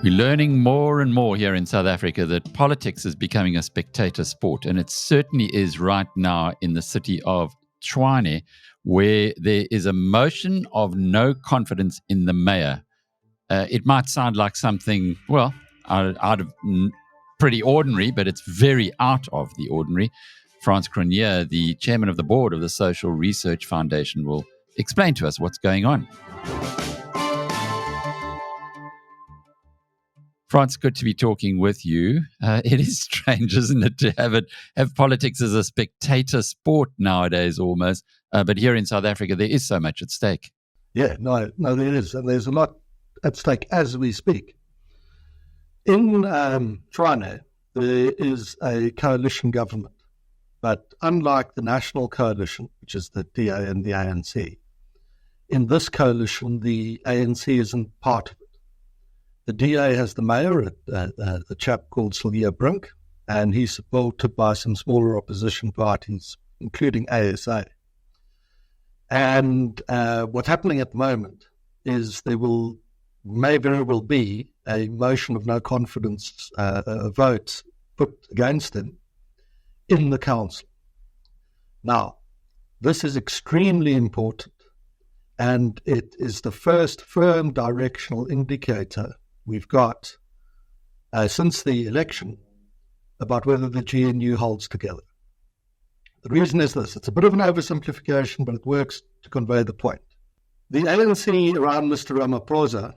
We're learning more and more here in South Africa that politics is becoming a spectator sport, and it certainly is right now in the city of Tshwane, where there is a motion of no confidence in the mayor. It might sound like something, well, out of pretty ordinary, but it's very out of the ordinary. Frans Cronjé, the chairman of the board of the Social Research Foundation, will explain to us what's going on. Frans, good to be talking with you. It is strange, isn't it, to have politics as a spectator sport nowadays almost. But here in South Africa, there is so much at stake. Yeah, no, there is. And there's a lot at stake as we speak. In Tshwane, there is a coalition government. But unlike the national coalition, which is the DA and the ANC, in this coalition, the ANC isn't part of it. The DA has the mayor, the chap called Cilliers Brink, and he's supported by some smaller opposition parties, including ASA. And what's happening at the moment is may very well be a motion of no confidence vote put against him in the council. Now, this is extremely important, and it is the first firm directional indicator we've got since the election about whether the GNU holds together. The reason is this. It's a bit of an oversimplification, but it works to convey the point. The ANC around Mr. Ramaphosa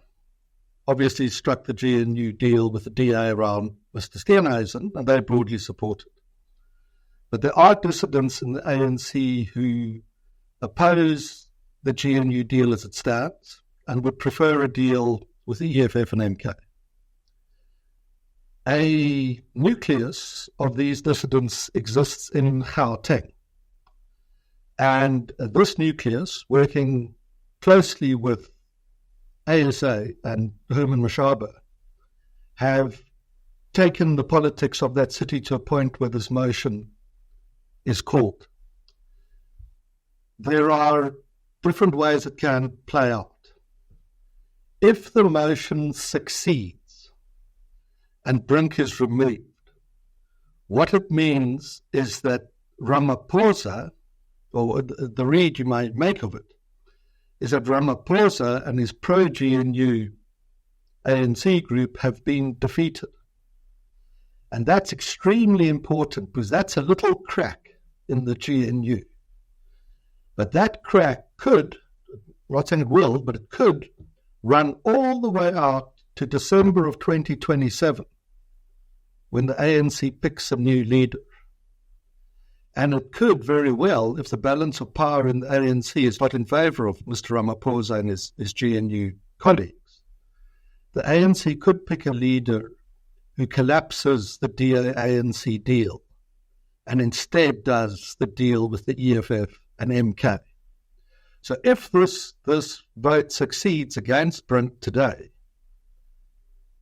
obviously struck the GNU deal with the DA around Mr. Steenhuisen, and they're broadly supported. But there are dissidents in the ANC who oppose the GNU deal as it stands and would prefer a deal with the EFF and MK. A nucleus of these dissidents exists in Gauteng. And this nucleus, working closely with ASA and Herman Mashaba, have taken the politics of that city to a point where this motion is called. There are different ways it can play out. If the motion succeeds and Brink is removed, what it means is that Ramaphosa, or the read you might make of it, is that Ramaphosa and his pro-GNU ANC group have been defeated. And that's extremely important because that's a little crack in the GNU. But that crack could, I'm not saying it will, but it could run all the way out to December of 2027 when the ANC picks a new leader. And it could very well, if the balance of power in the ANC is not in favor of Mr. Ramaphosa and his GNU colleagues, the ANC could pick a leader who collapses the DA-ANC deal and instead does the deal with the EFF and MK. So if this vote succeeds against Brink today,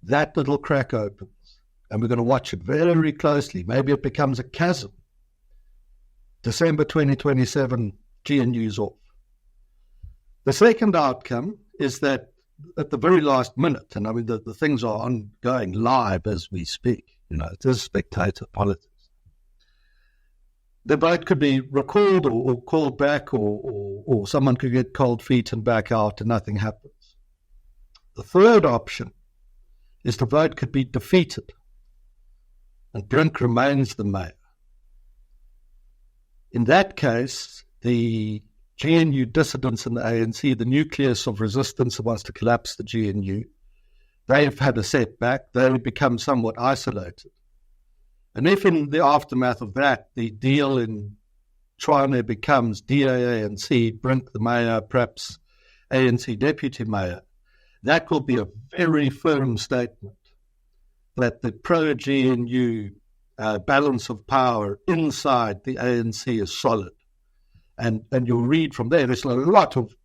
that little crack opens, and we're going to watch it very closely. Maybe it becomes a chasm. December 2027, GNU's off. The second outcome is that at the very last minute, and I mean the things are ongoing live as we speak, it is spectator politics. The vote could be recalled or called back, or someone could get cold feet and back out and nothing happens. The third option is the vote could be defeated and Brink remains the mayor. In that case, the GNU dissidents in the ANC, the nucleus of resistance that wants to collapse the GNU, they've had a setback. They become somewhat isolated. And if in the aftermath of that, the deal in Tshwane becomes DA-ANC, Brink the mayor, perhaps ANC deputy mayor, that will be a very firm statement that the pro-GNU balance of power inside the ANC is solid. And you'll read from there's a lot of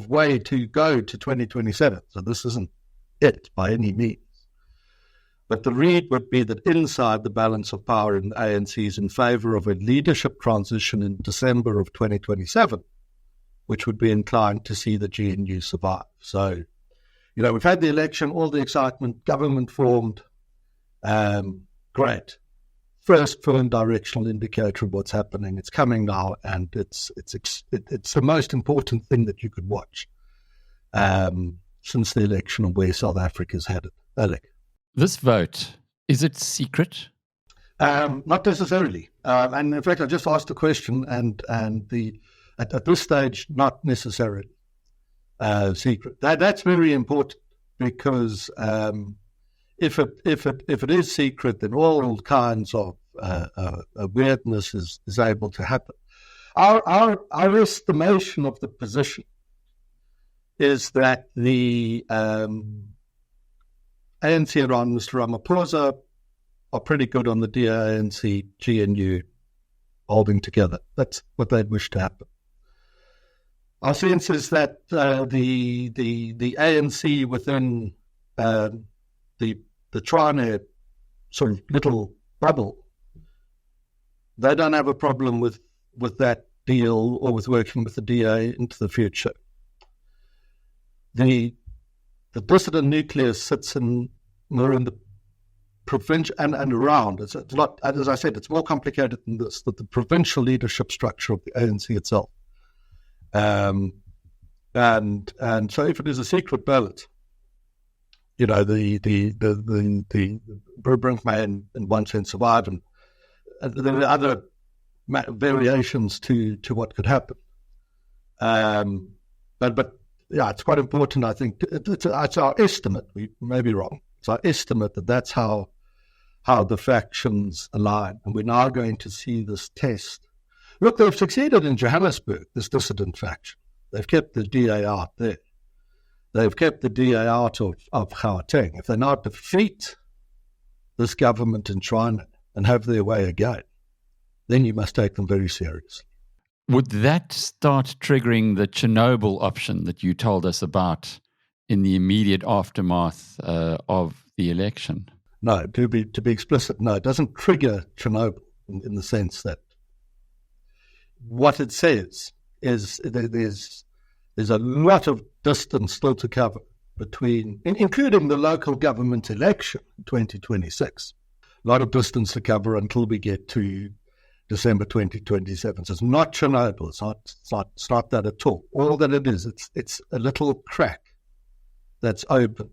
way to go to 2027. So this isn't it by any means. But the read would be that inside the balance of power in the ANC is in favour of a leadership transition in December of 2027, which would be inclined to see the GNU survive. So, we've had the election, all the excitement, government formed, great. First firm directional indicator of what's happening. It's coming now, and it's the most important thing that you could watch since the election of where South Africa's headed. Alec. This vote, is it secret? Not necessarily. And in fact, I just asked a question, and at this stage, not necessarily secret. That's very important, because if it is secret, then all kinds of weirdness is able to happen. Our estimation of the position is that the ANC around Mr. Ramaphosa are pretty good on the DA-ANC GNU holding together. That's what they'd wish to happen. Our sense is that the ANC within the Tshwane sort of little bubble, they don't have a problem with that deal or with working with the DA into the future. The dissident nucleus sits more in the provincial and around. It's a lot, as I said, it's more complicated than this, that the provincial leadership structure of the ANC itself. And so if it is a secret ballot, the Brew Brink may in one sense survive, and there are other variations to what could happen. But yeah, it's quite important, I think. It's our estimate. We may be wrong. It's our estimate that that's how the factions align. And we're now going to see this test. Look, they've succeeded in Johannesburg, this dissident faction. They've kept the DA out there. They've kept the DA out of Gauteng. If they now defeat this government in Tshwane and have their way again, then you must take them very seriously. Would that start triggering the Chernobyl option that you told us about in the immediate aftermath of the election? No, to be explicit, no, it doesn't trigger Chernobyl in the sense that what it says is there's a lot of distance still to cover between, including the local government election in 2026. A lot of distance to cover until we get to December 2027. So it's not Chernobyl. It's not that at all. All that it is, it's a little crack that's open.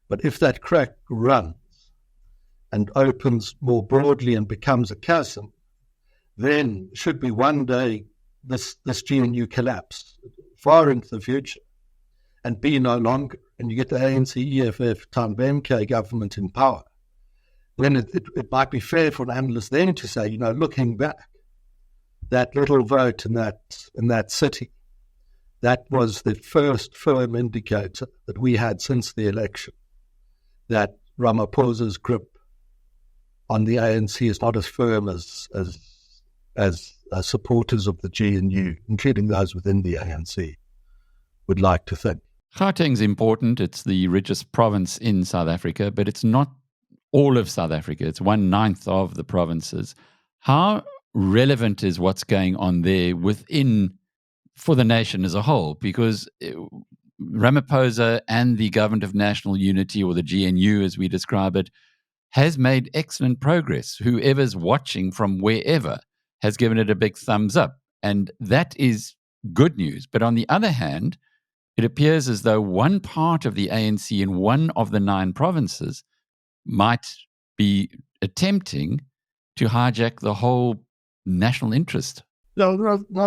But if that crack runs and opens more broadly and becomes a chasm, then should be one day this GNU collapse far into the future and be no longer, and you get the ANC, EFF, Tanvemke government in power, then it might be fair for an analyst then to say, looking back, that little vote in that city, that was the first firm indicator that we had since the election that Ramaphosa's grip on the ANC is not as firm as supporters of the GNU, including those within the ANC, would like to think. Gauteng's important. It's the richest province in South Africa, but it's not all of South Africa. It's 1/9 of the provinces. How relevant is what's going on there for the nation as a whole? Because Ramaphosa and the Government of National Unity, or the GNU as we describe it, has made excellent progress. Whoever's watching from wherever has given it a big thumbs up. And that is good news. But on the other hand, it appears as though one part of the ANC in one of the 9 provinces might be attempting to hijack the whole national interest. No,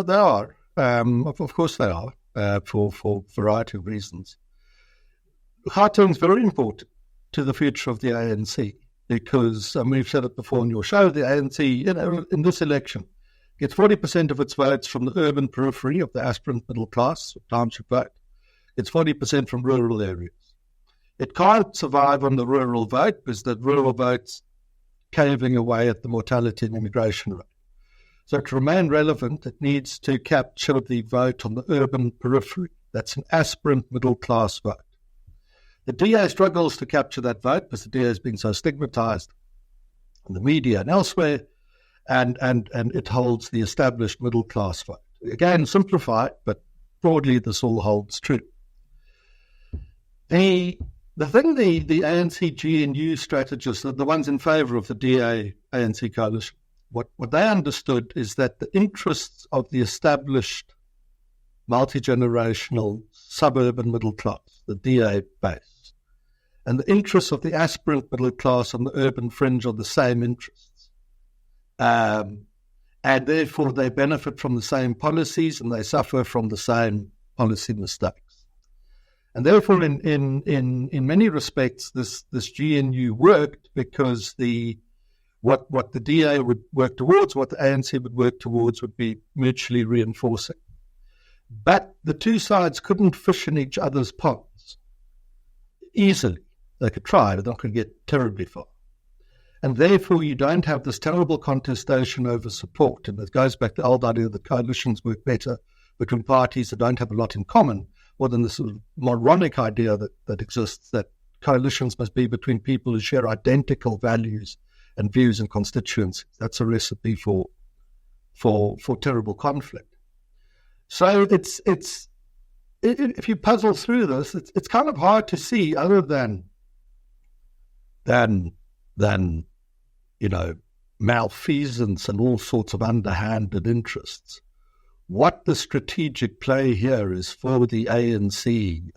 they are. Of course they are, for a variety of reasons. Gauteng is very important to the future of the ANC because, we've said it before on your show, the ANC, in this election, gets 40% of its votes from the urban periphery of the aspirant middle class, township vote. It's 40% from rural areas. It can't survive on the rural vote because the rural vote's caving away at the mortality and immigration rate. So to remain relevant, it needs to capture the vote on the urban periphery. That's an aspirant middle class vote. The DA struggles to capture that vote because the DA has been so stigmatized in the media and elsewhere, and it holds the established middle class vote. Again, simplified, but broadly this all holds true. The thing the ANC GNU strategists, the ones in favour of the DA-ANC coalition, what they understood is that the interests of the established multi-generational suburban middle class, the DA base, and the interests of the aspirant middle class on the urban fringe are the same interests. And therefore they benefit from the same policies and they suffer from the same policy mistakes. And therefore, in many respects, this GNU worked because what the DA would work towards, what the ANC would work towards, would be mutually reinforcing. But the two sides couldn't fish in each other's ponds easily. They could try, but they're not going to get terribly far. And therefore, you don't have this terrible contestation over support. And it goes back to the old idea that coalitions work better between parties that don't have a lot in common, more than the sort of moronic idea that exists, that coalitions must be between people who share identical values and views and constituencies. That's a recipe for terrible conflict. So if you puzzle through this, it's kind of hard to see, other than malfeasance and all sorts of underhanded interests, what the strategic play here is for the ANC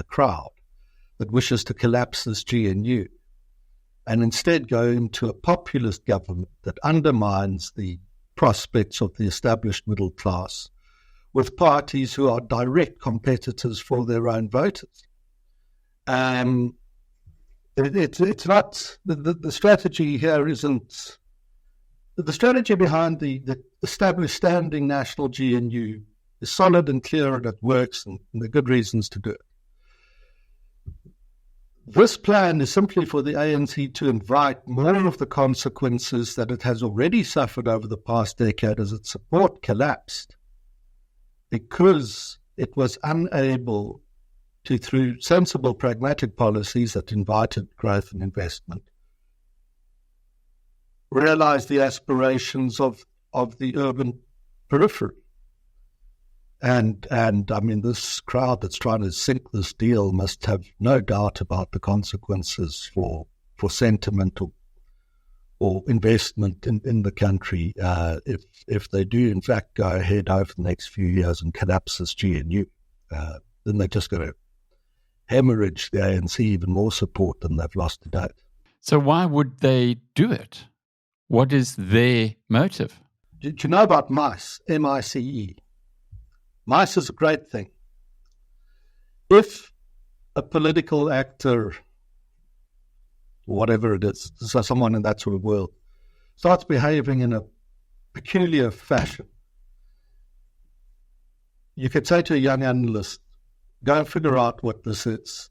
crowd that wishes to collapse this GNU and instead go into a populist government that undermines the prospects of the established middle class with parties who are direct competitors for their own voters. It's not, the strategy here isn't, the strategy behind the established standing national GNU is solid and clear, and it works, and there are good reasons to do it. This plan is simply for the ANC to invite more of the consequences that it has already suffered over the past decade as its support collapsed, because it was unable to, through sensible pragmatic policies that invited growth and investment, realize the aspirations of the urban periphery. And I mean, this crowd that's trying to sink this deal must have no doubt about the consequences for sentiment or investment in the country if they do, in fact, go ahead over the next few years and collapse this GNU. Then they're just going to hemorrhage the ANC even more support than they've lost to date. So why would they do it? What is their motive? Do you know about MICE, M-I-C-E? MICE is a great thing. If a political actor, whatever it is, so someone in that sort of world, starts behaving in a peculiar fashion, you could say to a young analyst, go and figure out what this is.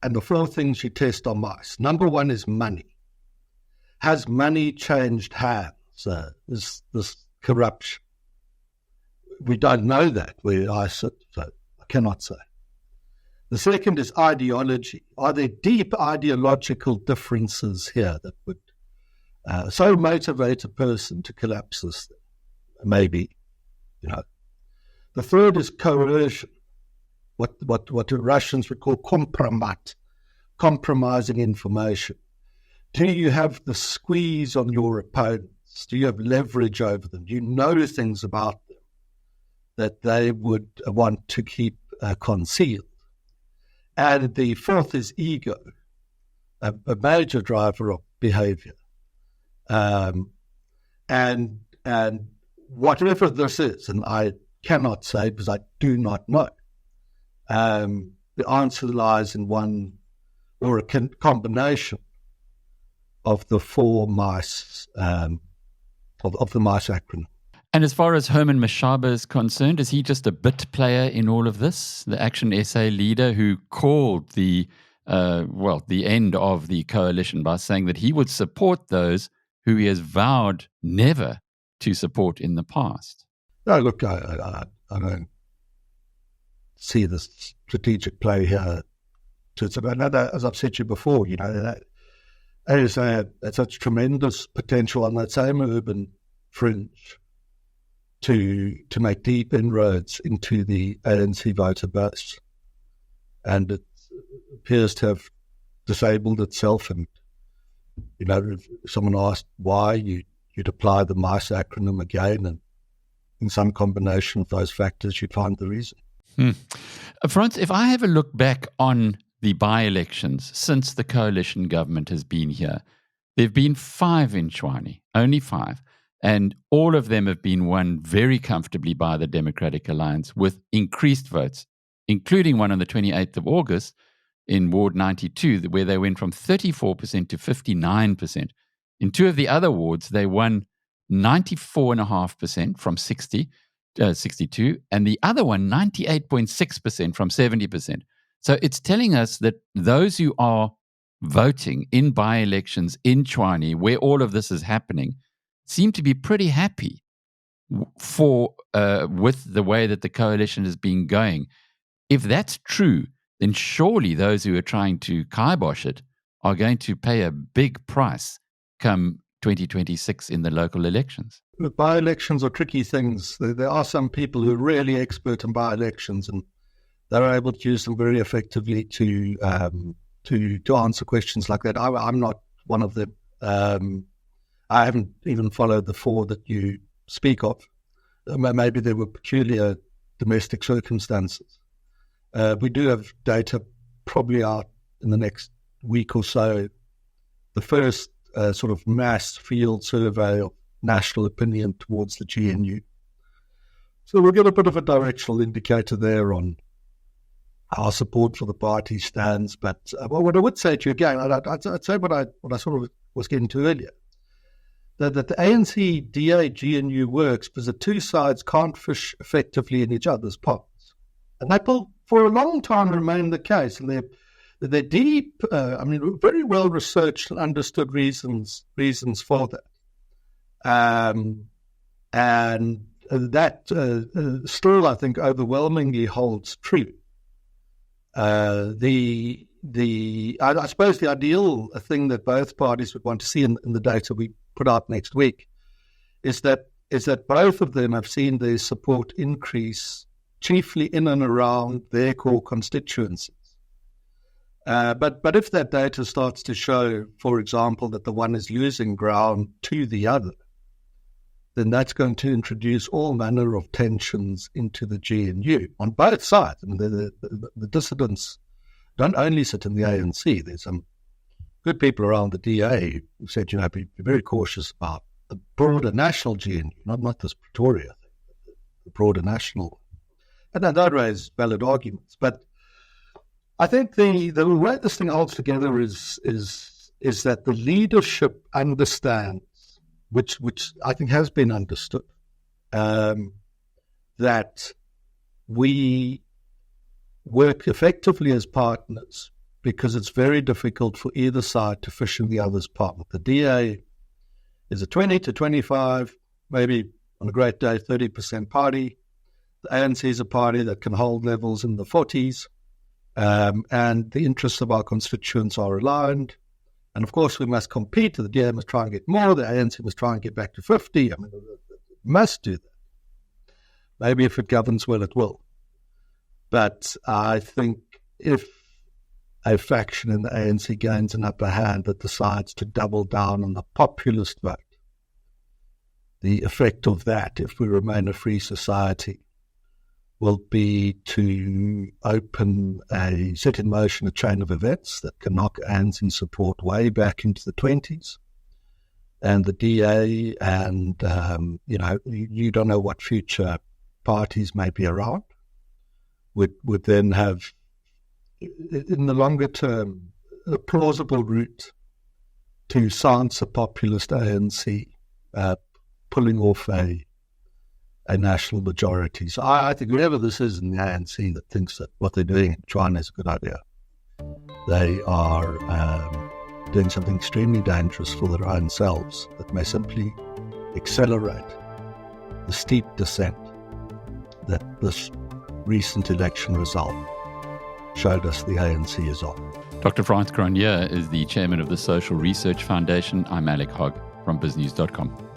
And the 4 things you test on MICE. Number 1 is money. Has money changed hands? Is this corruption? We don't know that where I sit, so I cannot say. The second is ideology. Are there deep ideological differences here that would so motivate a person to collapse this thing? Maybe, The third is coercion, what the Russians would call kompromat, compromising information. Do you have the squeeze on your opponents? Do you have leverage over them? Do you know things about them that they would want to keep concealed? And the fourth is ego, a major driver of behavior. And whatever this is, and I cannot say because I do not know, the answer lies in one or a combination of the 4 MICE, of the MICE acronym. And as far as Herman Mashaba is concerned, is he just a bit player in all of this? The Action SA leader who called the end of the coalition by saying that he would support those who he has vowed never to support in the past. No, look, I don't see the strategic play here another, as I've said to you before, that there's such tremendous potential on that same urban fringe to make deep inroads into the ANC voter base, and it appears to have disabled itself. And if someone asked why, you'd apply the MICE acronym again, and in some combination of those factors, you'd find the reason. Frans, if I have a look back on the by-elections since the coalition government has been here, there have been 5 in Tshwane, only 5, and all of them have been won very comfortably by the Democratic Alliance with increased votes, including one on the 28th of August in Ward 92, where they went from 34% to 59%. In 2 of the other wards, they won 94.5% from 62, and the other one 98.6% from 70%. So it's telling us that those who are voting in by-elections in Tshwane, where all of this is happening, seem to be pretty happy with the way that the coalition has been going. If that's true, then surely those who are trying to kibosh it are going to pay a big price come 2026 in the local elections. Look, by-elections are tricky things. There are some people who are really expert in by-elections, and they're able to use them very effectively to answer questions like that. I'm not one of them. I haven't even followed the 4 that you speak of. Maybe there were peculiar domestic circumstances. We do have data probably out in the next week or so, the first sort of mass field survey of national opinion towards the GNU. So we'll get a bit of a directional indicator there on our support for the party stands. But what I would say to you again, I'd say what I sort of was getting to earlier, that the ANC DA GNU works because the two sides can't fish effectively in each other's pots. And that will, for a long time, remain the case. And they're deep, very well researched and understood reasons for that. And that still, I think, overwhelmingly holds true. I suppose the ideal thing that both parties would want to see in the data we put out next week is that both of them have seen their support increase chiefly in and around their core constituencies. But if that data starts to show, for example, that the one is losing ground to the other, then that's going to introduce all manner of tensions into the GNU on both sides. I mean, the dissidents don't only sit in the ANC. There's some good people around the DA who said, be very cautious about the broader national GNU, not this Pretoria thing, the broader national. And that raise valid arguments. But I think the way this thing holds together is that the leadership understands, which I think has been understood, that we work effectively as partners because it's very difficult for either side to fish in the other's pot. The DA is a 20 to 25, maybe on a great day, 30% party. The ANC is a party that can hold levels in the 40s, and the interests of our constituents are aligned. And of course, we must compete. The DA must try and get more. The ANC must try and get back to 50. I mean, it must do that. Maybe if it governs well, it will. But I think if a faction in the ANC gains an upper hand that decides to double down on the populist vote, the effect of that, if we remain a free society, will be to set in motion a chain of events that can knock ANC support way back into the 20s. And the DA and, you don't know what future parties may be around, would then have, in the longer term, a plausible route to silence a populist ANC, pulling off a national majority. So I think whoever this is in the ANC that thinks that what they're doing in China is a good idea, they are doing something extremely dangerous for their own selves that may simply accelerate the steep descent that this recent election result showed us the ANC is on. Dr. Frans Cronjé is the chairman of the Social Research Foundation. I'm Alec Hogg from BizNews.com.